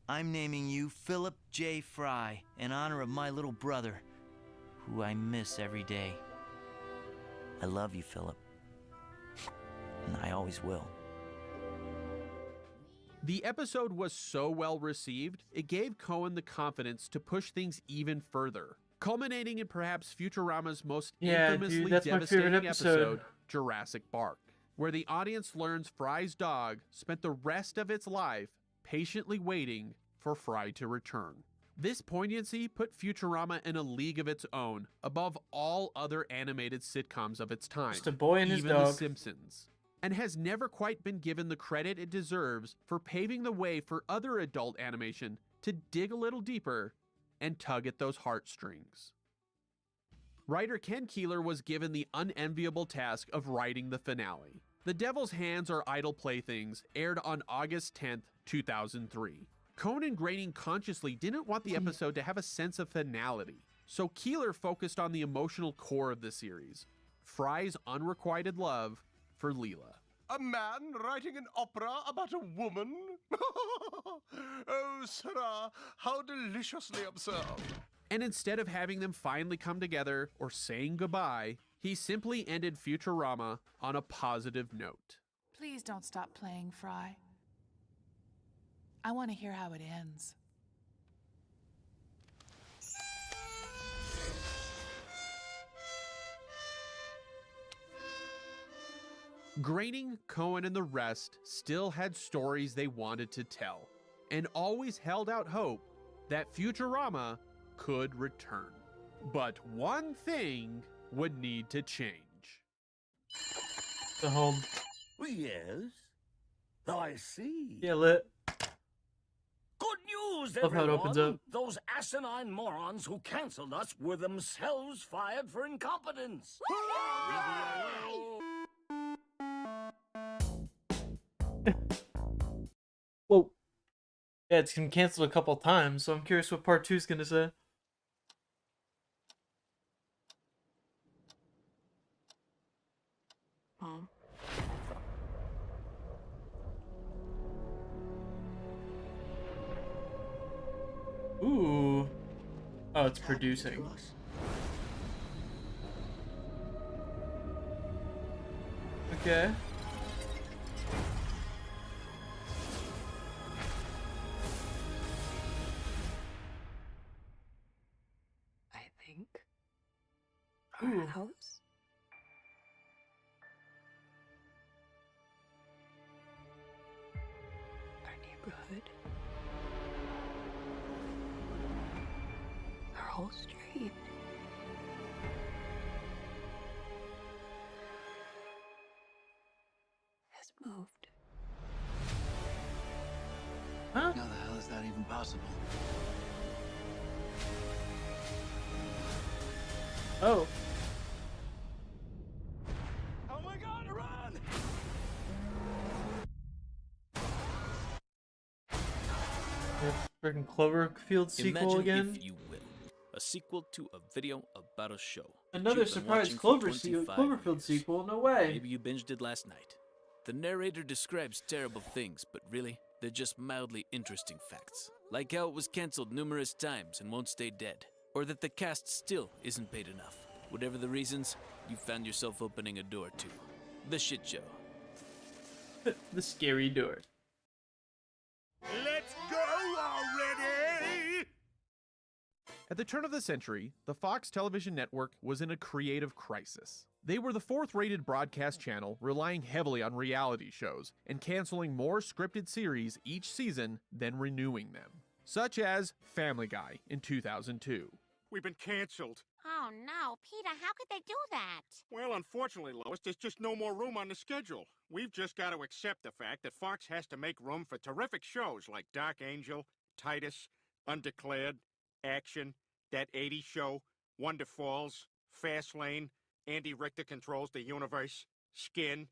I'm naming you Philip J. Fry in honor of my little brother, who I miss every day. I love you, Philip. And I always will. The episode was so well received, it gave Cohen the confidence to push things even further, culminating in perhaps Futurama's most infamously that's my favorite devastating episode, Jurassic Park, where the audience learns Fry's dog spent the rest of its life patiently waiting for Fry to return. This poignancy put Futurama in a league of its own, above all other animated sitcoms of its time, Just a boy and his even dog. The Simpsons, and has never quite been given the credit it deserves for paving the way for other adult animation to dig a little deeper and tug at those heartstrings. Writer Ken Keeler was given the unenviable task of writing the finale, The Devil's Hands Are Idle Playthings aired on August 10th, 2003. Cohen and Groening consciously didn't want the episode to have a sense of finality, so Keeler focused on the emotional core of the series, Fry's unrequited love for Leela. A man writing an opera about a woman? Oh, sirrah, how deliciously absurd. And instead of having them finally come together or saying goodbye, he simply ended Futurama on a positive note. Please don't stop playing, Fry. I want to hear how it ends. Groening, Cohen, and the rest still had stories they wanted to tell, and always held out hope that Futurama could return. But one thing would need to change. The home. Yes, I see. Yeah, lit. Good news, Love how it opens up. Those asinine morons who canceled us were themselves fired for incompetence. Whoa. Yeah, it's been canceled a couple times, so I'm curious what part 2 is gonna say. Mom. Ooh. Oh, it's producing. Okay. I think Ooh. our house. Our neighborhood. Our whole street. Has moved. Huh? How the hell is that even possible? Oh. Oh my God, run! Freaking Cloverfield sequel Imagine, again? if you will, a sequel to a video about a show. that Another you've been surprise watching for 25 Cloverfield years. sequel? No way. Maybe you binged it last night. The narrator describes terrible things, but really, they're just mildly interesting facts. Like how it was cancelled numerous times and won't stay dead. Or that the cast still isn't paid enough. Whatever the reasons, you found yourself opening a door to the shit show. The scary door. Let's go already! At the turn of the century, the Fox television network was in a creative crisis. They were the fourth-rated broadcast channel, relying heavily on reality shows, and canceling more scripted series each season than renewing them. Such as Family Guy in 2002. We've been canceled. Oh no, Peter, how could they do that? Well, unfortunately, Lois, there's just no more room on the schedule. We've just got to accept the fact that Fox has to make room for terrific shows like Dark Angel, Titus, Undeclared, Action, That 80s Show, Wonder Falls, Fast Lane, Andy Richter Controls the Universe, Skin,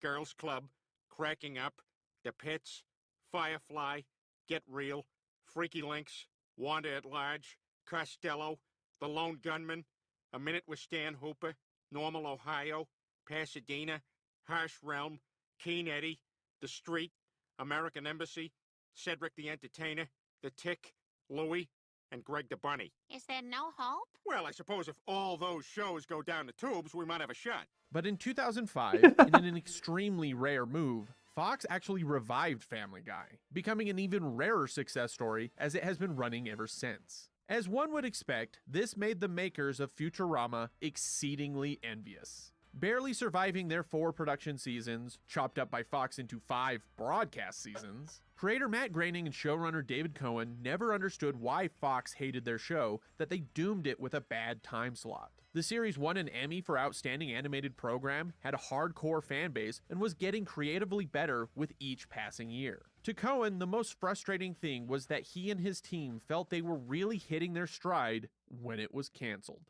Girls Club, Cracking Up, The Pits, Firefly, Get Real, Freaky Links, Wanda at Large, Costello, The Lone Gunman, A Minute with Stan Hooper, Normal, Ohio, Pasadena, Harsh Realm, Keen Eddie, The Street, American Embassy, Cedric the Entertainer, The Tick, Louie, and Greg the Bunny. Is there no hope? Well, I suppose if all those shows go down the tubes, we might have a shot. But in 2005, in an extremely rare move, Fox actually revived Family Guy, becoming an even rarer success story as it has been running ever since. As one would expect, this made the makers of Futurama exceedingly envious. Barely surviving their 4 production seasons, chopped up by Fox into 5 broadcast seasons, creator Matt Groening and showrunner David Cohen never understood why Fox hated their show, that they doomed it with a bad time slot. The series won an Emmy for Outstanding Animated Program, had a hardcore fan base, and was getting creatively better with each passing year. To Cohen, the most frustrating thing was that he and his team felt they were really hitting their stride when it was canceled.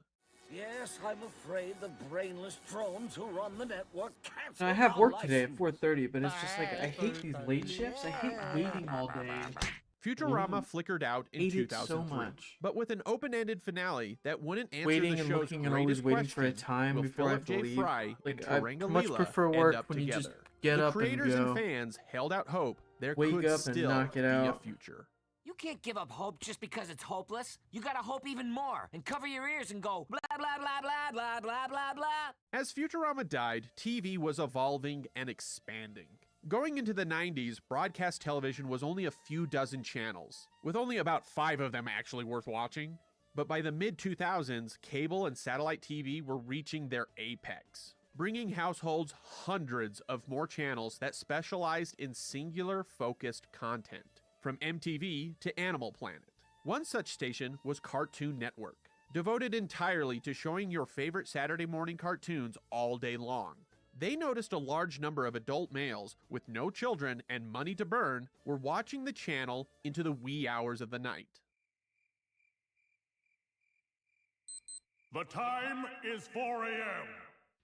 Yes, I'm afraid the brainless drones who run the network canceled And I have our work today at license. 4:30, but it's just like I hate these late shifts. I hate waiting all day. Futurama flickered out in hate it so 2003, much. but with an open-ended finale that wouldn't answer Waiting the and show's looking and always greatest waiting for a question, time will before I have Philip to J. leave. Fry Like, and I Tarangalila much prefer end work up when you together? just get the up and creators go. fans held out hope there Wake could up and still knock it be a out. future. You can't give up hope just because it's hopeless. You gotta hope even more and cover your ears and go blah, blah, blah, blah, blah, blah, blah, blah. As Futurama died, TV was evolving and expanding. Going into the 90s, broadcast television was only a few dozen channels, with only about 5 of them actually worth watching. But by the mid-2000s, cable and satellite TV were reaching their apex, bringing households hundreds of more channels that specialized in singular focused content, from MTV to Animal Planet. One such station was Cartoon Network, devoted entirely to showing your favorite Saturday morning cartoons all day long. They noticed a large number of adult males with no children and money to burn were watching the channel into the wee hours of the night. The time is 4 a.m.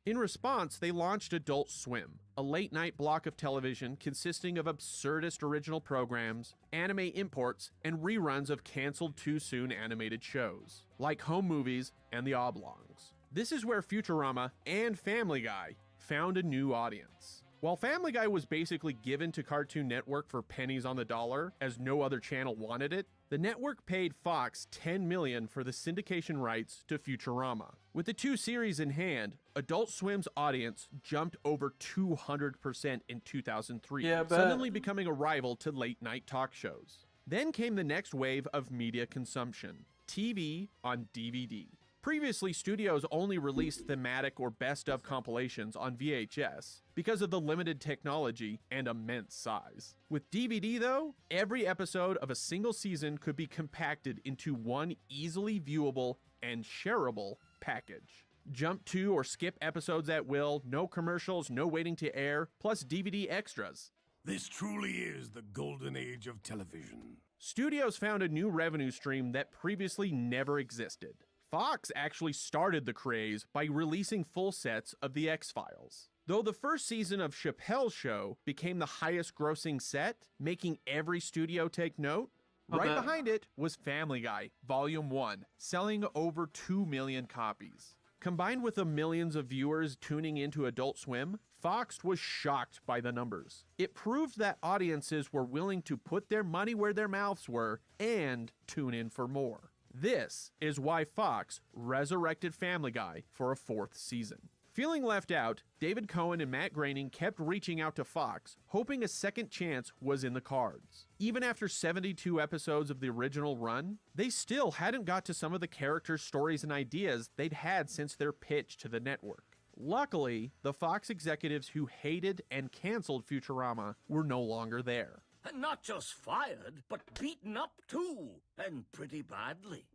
In response, they launched Adult Swim, a late-night block of television consisting of absurdist original programs, anime imports, and reruns of canceled too-soon animated shows, like Home Movies and The Oblongs. This is where Futurama and Family Guy found a new audience. While Family Guy was basically given to Cartoon Network for pennies on the dollar, as no other channel wanted it, the network paid Fox $10 million for the syndication rights to Futurama. With the 2 series in hand, Adult Swim's audience jumped over 200% in 2003, suddenly becoming a rival to late-night talk shows. Then came the next wave of media consumption, TV on DVD. Previously, studios only released thematic or best-of compilations on VHS because of the limited technology and immense size. With DVD, though, every episode of a single season could be compacted into one easily viewable and shareable package. Jump to or skip episodes at will, no commercials, no waiting to air, plus DVD extras. This truly is the golden age of television. Studios found a new revenue stream that previously never existed. Fox actually started the craze by releasing full sets of The X-Files. Though the first season of Chappelle's Show became the highest grossing set, making every studio take note, right behind it was Family Guy, Volume 1, selling over 2 million copies. Combined with the millions of viewers tuning into Adult Swim, Fox was shocked by the numbers. It proved that audiences were willing to put their money where their mouths were and tune in for more. This is why Fox resurrected Family Guy for a 4th season. Feeling left out, David Cohen and Matt Groening kept reaching out to Fox, hoping a second chance was in the cards. Even after 72 episodes of the original run, they still hadn't got to some of the characters, stories, and ideas they'd had since their pitch to the network. Luckily, the Fox executives who hated and canceled Futurama were no longer there. Not just fired, but beaten up too, and pretty badly.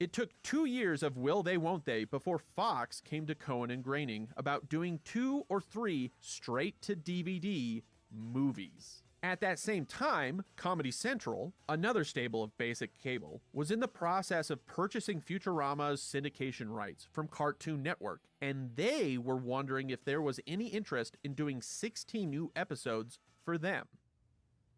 It took 2 years of will they won't they before Fox came to Cohen and Groening about doing 2 or 3 straight-to-DVD movies. At that same time, Comedy Central, another stable of basic cable, was in the process of purchasing Futurama's syndication rights from Cartoon Network, and they were wondering if there was any interest in doing 16 new episodes for them.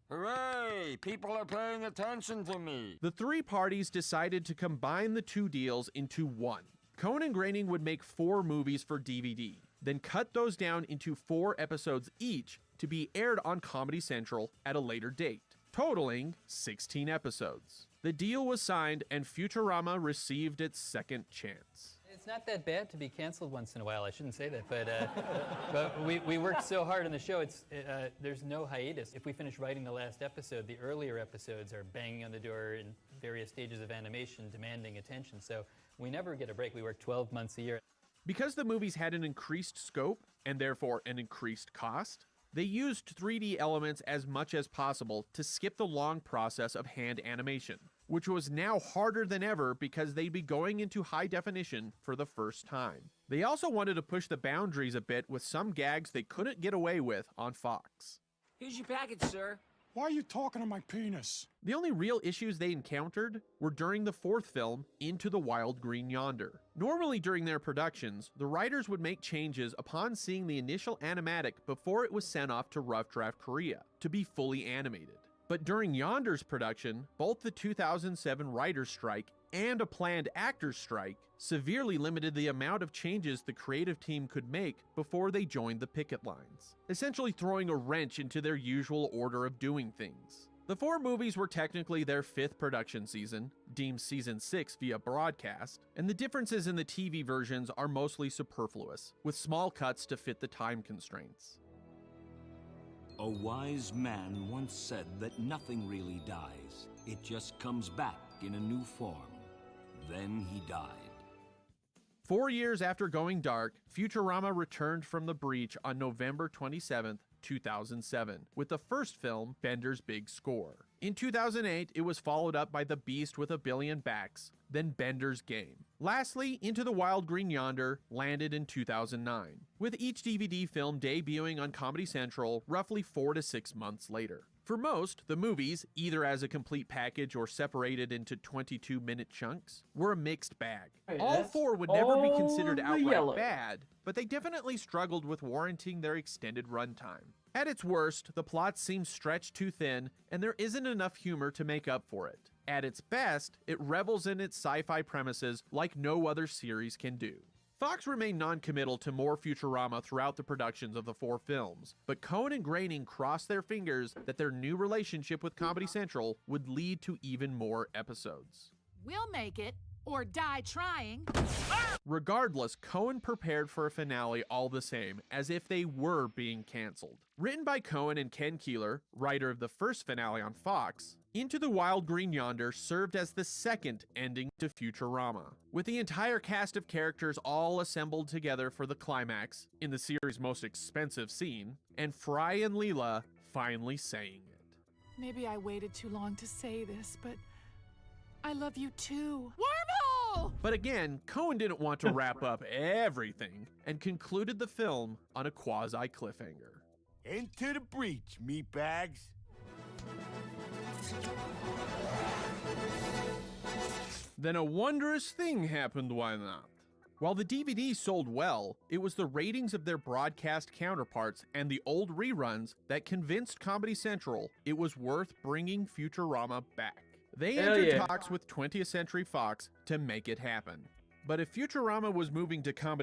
Hooray! People are paying attention to me. The 3 parties decided to combine the 2 deals into one. Cohen and Groening would make 4 movies for DVD, then cut those down into 4 episodes each to be aired on Comedy Central at a later date, totaling 16 episodes. The deal was signed and Futurama received its second chance. It's not that bad to be canceled once in a while. I shouldn't say that, but we worked so hard on the show. There's no hiatus. If we finish writing the last episode, the earlier episodes are banging on the door in various stages of animation, demanding attention. So we never get a break. We work 12 months a year. Because the movies had an increased scope and therefore an increased cost, they used 3D elements as much as possible to skip the long process of hand animation, which was now harder than ever because they'd be going into high definition for the first time. They also wanted to push the boundaries a bit with some gags they couldn't get away with on Fox. Here's your package, sir. Why are you talking to my penis? The only real issues they encountered were during the fourth film, Into the Wild Green Yonder. Normally during their productions, the writers would make changes upon seeing the initial animatic before it was sent off to Rough Draft Korea to be fully animated. But during Yonder's production, both the 2007 writer's strike and a planned actor's strike severely limited the amount of changes the creative team could make before they joined the picket lines, essentially throwing a wrench into their usual order of doing things. The four movies were technically their fifth production season, deemed season 6 via broadcast, and the differences in the TV versions are mostly superfluous, with small cuts to fit the time constraints. A wise man once said that nothing really dies. It just comes back in a new form. Then he died. 4 years after going dark, Futurama returned from the breach on November 27th, 2007, with the first film, Bender's Big Score. In 2008, it was followed up by The Beast with a Billion Backs, then Bender's Game. Lastly, Into the Wild Green Yonder landed in 2009, with each DVD film debuting on Comedy Central roughly 4 to 6 months later. For most, the movies, either as a complete package or separated into 22-minute chunks, were a mixed bag. All four would never be considered outright bad, but they definitely struggled with warranting their extended runtime. At its worst, the plot seems stretched too thin, and there isn't enough humor to make up for it. At its best, it revels in its sci-fi premises like no other series can do. Fox remained non-committal to more Futurama throughout the productions of the four films, but Cohen and Groening crossed their fingers that their new relationship with Comedy Central would lead to even more episodes. We'll make it, or die trying. Regardless, Cohen prepared for a finale all the same, as if they were being canceled. Written by Cohen and Ken Keeler, writer of the first finale on Fox, Into the Wild Green Yonder served as the second ending to Futurama, with the entire cast of characters all assembled together for the climax, in the series' most expensive scene, and Fry and Leela finally saying it. Maybe I waited too long to say this, but I love you too. Wormhole! But again, Cohen didn't want to wrap up everything, and concluded the film on a quasi-cliffhanger. Into the breach, meatbags. Then a wondrous thing happened, why not? While the DVD sold well, it was the ratings of their broadcast counterparts and the old reruns that convinced Comedy Central it was worth bringing Futurama back. They entered talks with 20th Century Fox to make it happen. But if Futurama was moving to Comedy